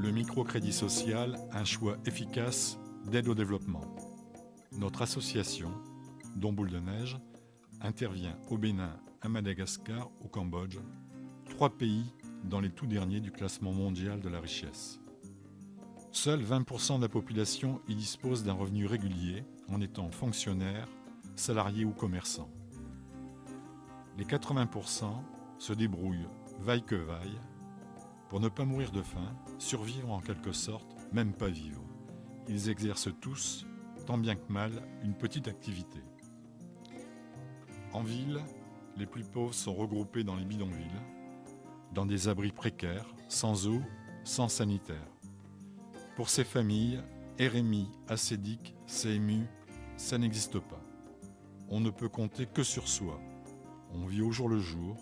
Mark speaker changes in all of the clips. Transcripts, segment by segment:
Speaker 1: le microcrédit social un choix efficace d'aide au développement. Notre association, dont Boule de Neige, intervient au Bénin, à Madagascar, au Cambodge, 3 pays dans les tout derniers du classement mondial de la richesse. Seuls 20% de la population y dispose d'un revenu régulier en étant fonctionnaire, salarié ou commerçant. Les 80% se débrouillent, vaille que vaille, pour ne pas mourir de faim, survivre en quelque sorte, même pas vivre. Ils exercent tous, tant bien que mal, une petite activité. En ville, les plus pauvres sont regroupés dans les bidonvilles, dans des abris précaires, sans eau, sans sanitaire. Pour ces familles, RMI, ACEDIC, CMU, ça n'existe pas. On ne peut compter que sur soi. On vit au jour le jour,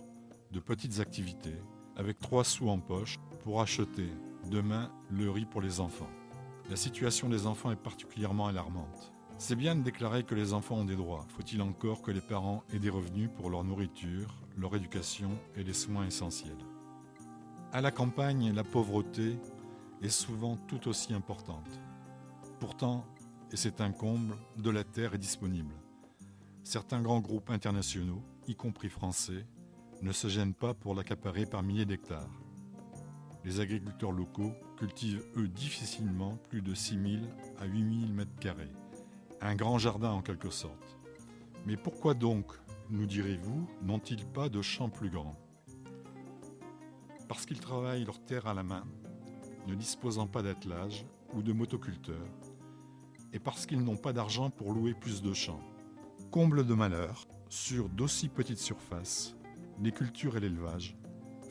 Speaker 1: de petites activités, avec 3 sous en poche pour acheter demain le riz pour les enfants. La situation des enfants est particulièrement alarmante. C'est bien de déclarer que les enfants ont des droits. Faut-il encore que les parents aient des revenus pour leur nourriture, leur éducation et les soins essentiels. À la campagne, la pauvreté est souvent tout aussi importante. Pourtant, et c'est un comble, de la terre est disponible. Certains grands groupes internationaux, y compris français, ne se gênent pas pour l'accaparer par milliers d'hectares. Les agriculteurs locaux cultivent, eux, difficilement plus de 6 000 à 8 000 mètres carrés. Un grand jardin en quelque sorte. Mais pourquoi donc, nous direz-vous, n'ont-ils pas de champs plus grands? Parce qu'ils travaillent leur terre à la main, ne disposant pas d'attelage ou de motoculteurs, et parce qu'ils n'ont pas d'argent pour louer plus de champs. Comble de malheur, sur d'aussi petites surfaces, les cultures et l'élevage,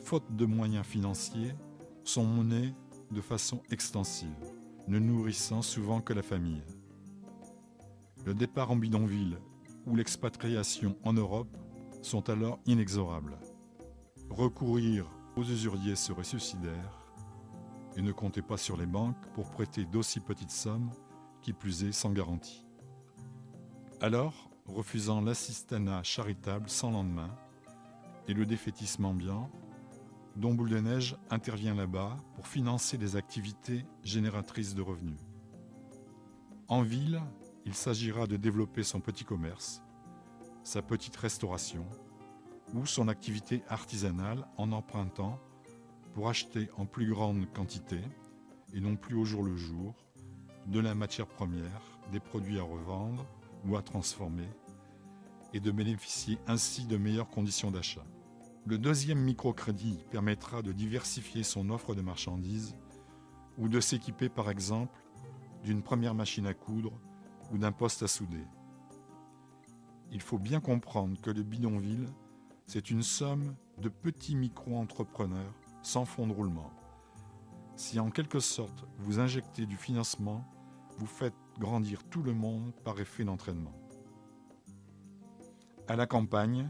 Speaker 1: faute de moyens financiers, sont menés de façon extensive, ne nourrissant souvent que la famille. Le départ en bidonville ou l'expatriation en Europe sont alors inexorables. Recourir aux usuriers serait suicidaire, et ne comptez pas sur les banques pour prêter d'aussi petites sommes, qui plus est sans garantie. Alors, refusant l'assistanat charitable sans lendemain et le défaitisme ambiant, dont Boule de Neige intervient là-bas pour financer des activités génératrices de revenus. En ville, il s'agira de développer son petit commerce, sa petite restauration ou son activité artisanale en empruntant pour acheter en plus grande quantité et non plus au jour le jour de la matière première, des produits à revendre ou à transformer et de bénéficier ainsi de meilleures conditions d'achat. Le deuxième microcrédit permettra de diversifier son offre de marchandises ou de s'équiper par exemple d'une première machine à coudre ou d'un poste à souder. Il faut bien comprendre que le bidonville, c'est une somme de petits micro-entrepreneurs sans fonds de roulement. Si en quelque sorte vous injectez du financement, vous faites grandir tout le monde par effet d'entraînement. À la campagne,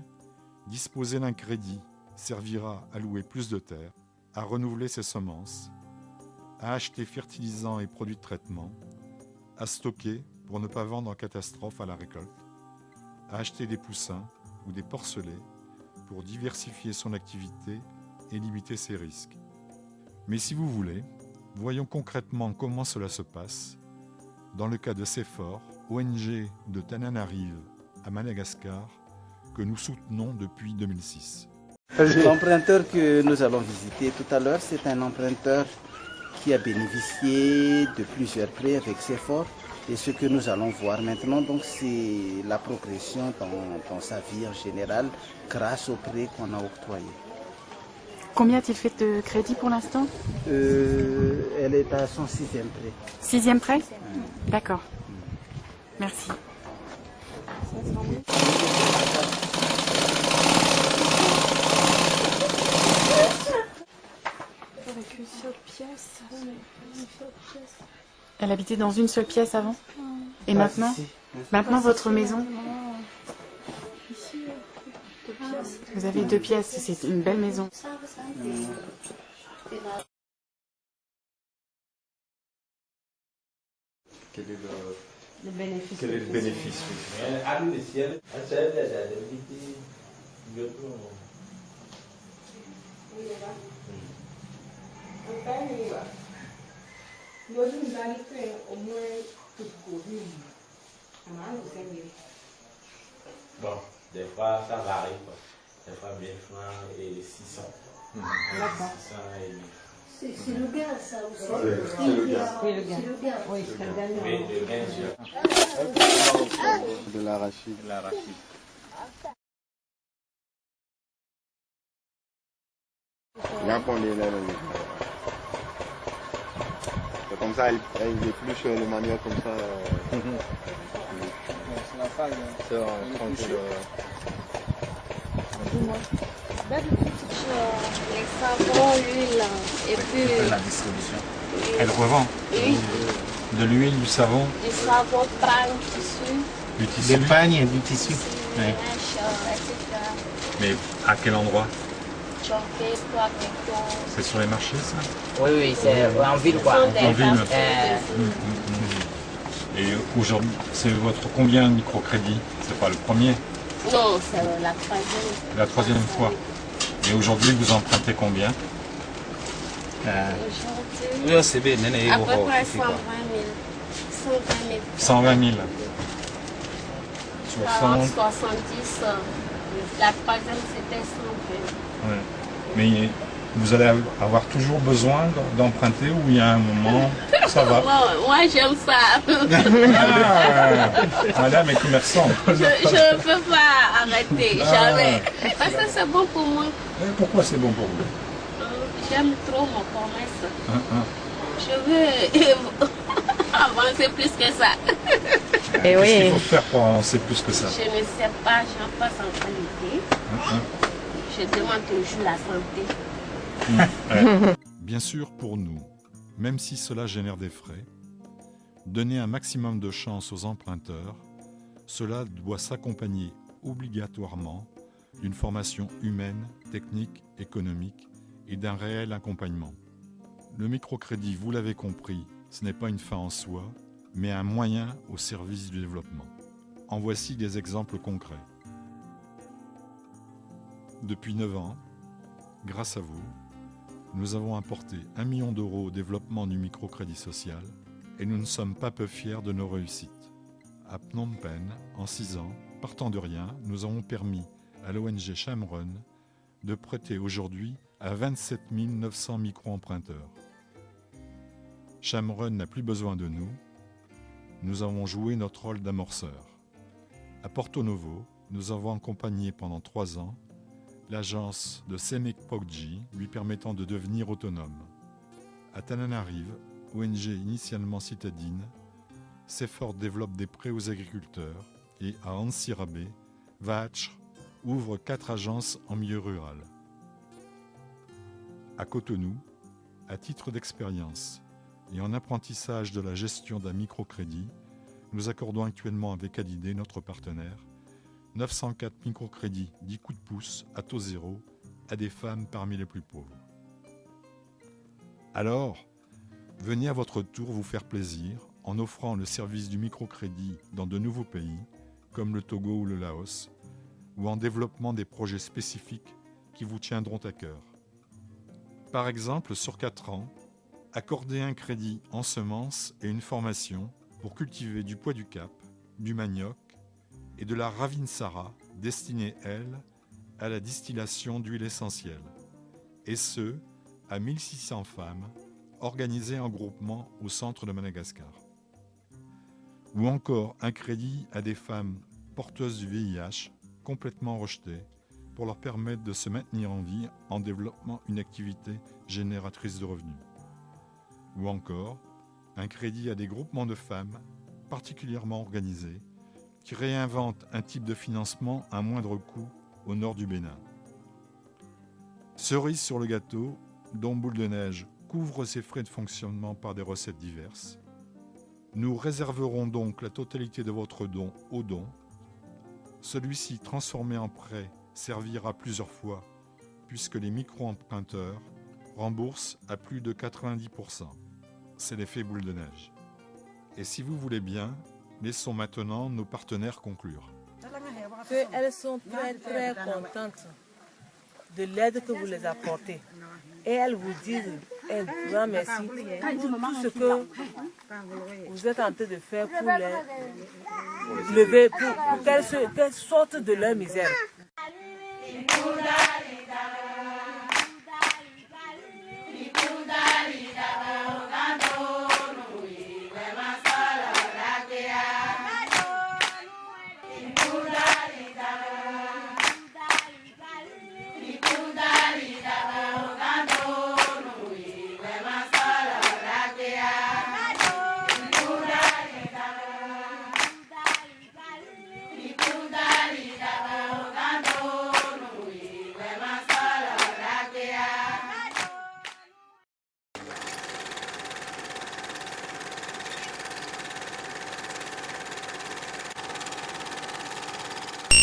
Speaker 1: disposer d'un crédit servira à louer plus de terre, à renouveler ses semences, à acheter fertilisants et produits de traitement, à stocker pour ne pas vendre en catastrophe à la récolte, à acheter des poussins ou des porcelets pour diversifier son activité et limiter ses risques. Mais si vous voulez, voyons concrètement comment cela se passe dans le cas de CEFOR, ONG de Tananarive à Madagascar, que nous soutenons depuis 2006.
Speaker 2: L'emprunteur que nous allons visiter tout à l'heure, c'est un emprunteur qui a bénéficié de plusieurs prêts avec CEFOR. Et ce que nous allons voir maintenant, donc, c'est la progression dans sa vie en général grâce aux prêts qu'on a octroyés.
Speaker 3: Combien a-t-il fait de crédit pour l'instant?
Speaker 2: Elle est à son 6e prêt.
Speaker 3: 6e prêt? D'accord. Merci. Elle habitait dans une seule pièce avant? Et maintenant? Maintenant votre maison? Vous avez 2 pièces, c'est une belle maison.
Speaker 4: Quel est
Speaker 3: Le bénéfice.
Speaker 4: Quel est le bénéfice? Bon, des fois ça varie, quoi. Des fois 1000 francs et 600.
Speaker 5: D'accord.
Speaker 4: 600 et 1000.
Speaker 6: C'est le gain, ça aussi.
Speaker 5: C'est le gain.
Speaker 6: Oui, le gain.
Speaker 5: Oui, c'est le gain.
Speaker 4: Oui, le gain sur
Speaker 2: De l'arachide.
Speaker 4: l'arachide.
Speaker 2: C'est comme ça, elle épluche de manière comme ça.
Speaker 4: C'est la faille.
Speaker 6: D'habitude, les savons, l'huile, et puis
Speaker 1: La distribution. Elle revend
Speaker 6: oui,
Speaker 1: de l'huile, du savon,
Speaker 6: du savon, pagne, tissu,
Speaker 1: du tissu.
Speaker 4: Des pagnes, du tissu.
Speaker 6: ménage, etc.
Speaker 1: Mais à quel endroit?
Speaker 6: Choqué, quoi, métaux.
Speaker 1: C'est sur les marchés, ça?
Speaker 5: Oui, oui, c'est en ville, quoi.
Speaker 1: En ville.
Speaker 6: Euh,
Speaker 1: Et aujourd'hui, c'est votre combien de microcrédit? C'est pas le premier,
Speaker 6: Non, c'est la troisième.
Speaker 1: la troisième fois. Et aujourd'hui, vous empruntez combien?
Speaker 6: Aujourd'hui,
Speaker 4: C'est bien,
Speaker 6: à peu près 120 000.
Speaker 1: 120 000.
Speaker 6: 40,
Speaker 1: 60.
Speaker 6: 70. La troisième, c'était 120.
Speaker 1: Ouais. Mais vous allez avoir toujours besoin d'emprunter ou il y a un moment, ça va?
Speaker 6: Moi, j'aime ça.
Speaker 1: Ah, madame est commerçante.
Speaker 6: Je ne peux pas arrêter, jamais. Parce que c'est bon pour moi.
Speaker 1: Et pourquoi c'est bon pour vous?
Speaker 6: J'aime trop mon commerce. Je veux avancer plus que ça.
Speaker 5: Et
Speaker 1: Qu'est-ce qu'il
Speaker 5: oui.
Speaker 1: faut faire pour avancer plus que ça?
Speaker 6: Je ne sais pas, j'en passe en qualité. Je demande toujours la santé.
Speaker 1: Bien sûr, pour nous, même si cela génère des frais, donner un maximum de chance aux emprunteurs, cela doit s'accompagner obligatoirement d'une formation humaine, technique, économique et d'un réel accompagnement. Le microcrédit, vous l'avez compris, ce n'est pas une fin en soi, mais un moyen au service du développement. En voici des exemples concrets. Depuis 9 ans, grâce à vous, nous avons apporté 1 million d'euros au développement du microcrédit social et nous ne sommes pas peu fiers de nos réussites. À Phnom Penh, en 6 ans, partant de rien, nous avons permis à l'ONG Shamron de prêter aujourd'hui à 27 900 micro-emprunteurs. Shamron n'a plus besoin de nous, nous avons joué notre rôle d'amorceur. À Porto Novo, nous avons accompagné pendant 3 ans l'agence de Semek Pokji lui permettant de devenir autonome. À Tananarive, ONG initialement citadine, Sefor développe des prêts aux agriculteurs et à Ansirabe, Vaach ouvre 4 agences en milieu rural. À Cotonou, à titre d'expérience et en apprentissage de la gestion d'un microcrédit, nous accordons actuellement avec Adidé, notre partenaire, 904 microcrédits 10 coups de pouce à taux zéro à des femmes parmi les plus pauvres. Alors, venez à votre tour vous faire plaisir en offrant le service du microcrédit dans de nouveaux pays, comme le Togo ou le Laos, ou en développement des projets spécifiques qui vous tiendront à cœur. Par exemple, sur 4 ans, accordez un crédit en semences et une formation pour cultiver du pois du cap, du manioc et de la ravinsara destinée, elle, à la distillation d'huile essentielle. Et ce, à 1600 femmes, organisées en groupement au centre de Madagascar. Ou encore un crédit à des femmes porteuses du VIH, complètement rejetées, pour leur permettre de se maintenir en vie en développant une activité génératrice de revenus. Ou encore un crédit à des groupements de femmes particulièrement organisés qui réinventent un type de financement à moindre coût au nord du Bénin. Cerise sur le gâteau, dont Boule de Neige couvre ses frais de fonctionnement par des recettes diverses. Nous réserverons donc la totalité de votre don au don. Celui-ci, transformé en prêt, servira plusieurs fois, puisque les micro-emprunteurs remboursent à plus de 90%. C'est l'effet boule de neige. Et si vous voulez bien, laissons maintenant nos partenaires conclure.
Speaker 7: Elles sont très contentes de l'aide que vous les apportez. Et elles vous disent un grand merci pour tout ce que vous êtes en train de faire pour les lever, pour qu'elles sortent de leur misère.